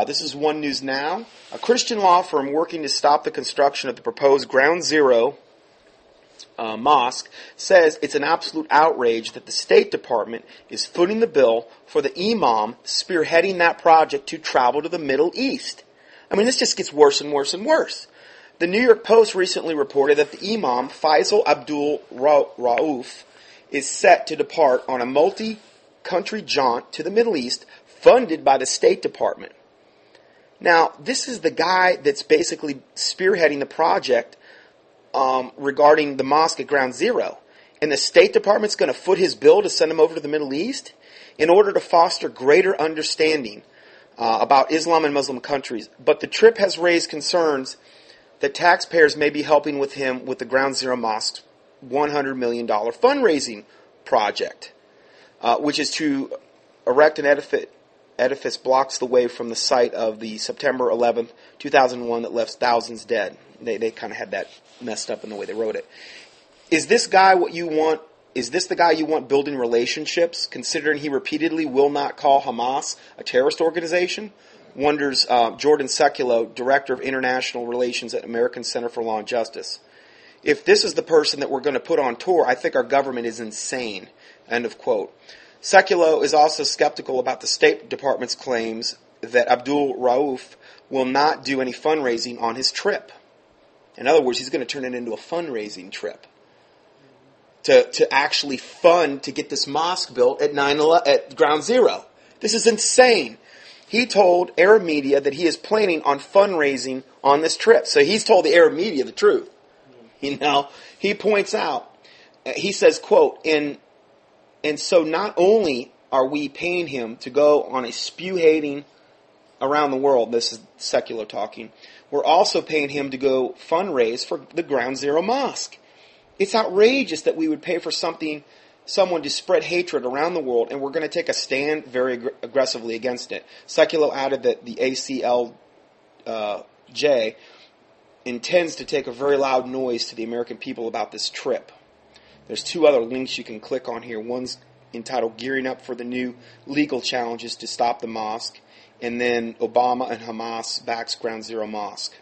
This is One News Now. A Christian law firm working to stop the construction of the proposed Ground Zero mosque says it's an absolute outrage that the State Department is footing the bill for the imam spearheading that project to travel to the Middle East. I mean, this just gets worse and worse and worse. The New York Post recently reported that the imam, Faisal Abdul Rauf, is set to depart on a multi-country jaunt to the Middle East funded by the State Department. Now, this is the guy that's basically spearheading the project regarding the mosque at Ground Zero. And the State Department's going to foot his bill to send him over to the Middle East in order to foster greater understanding about Islam and Muslim countries. But the trip has raised concerns that taxpayers may be helping with him with the Ground Zero Mosque's $100 million fundraising project, which is to erect an edifice blocks the way from the site of the September 11th, 2001 that left thousands dead. They kind of had that messed up in the way they wrote it. Is this guy what you want? Is this the guy you want building relationships, considering he repeatedly will not call Hamas a terrorist organization? Wonders Jordan Sekulow, Director of International Relations at American Center for Law and Justice. If this is the person that we're going to put on tour, I think our government is insane. End of quote. Sekulow is also skeptical about the State Department's claims that Abdul Rauf will not do any fundraising on his trip. In other words, he's going to turn it into a fundraising trip to actually fund to get this mosque built at Ground Zero. This is insane. He told Arab media that he is planning on fundraising on this trip. So he's told the Arab media the truth. You know, he points out, he says, quote, and so not only are we paying him to go on a spew-hating around the world, this is Sekulow talking, we're also paying him to go fundraise for the Ground Zero Mosque. It's outrageous that we would pay for someone to spread hatred around the world, and we're going to take a stand very aggressively against it. Sekulow added that the ACLJ intends to take a very loud noise to the American people about this trip. There's two other links you can click on here. One's entitled Gearing Up for the New Legal Challenges to Stop the Mosque, and then Obama and Hamas backs Ground Zero Mosque.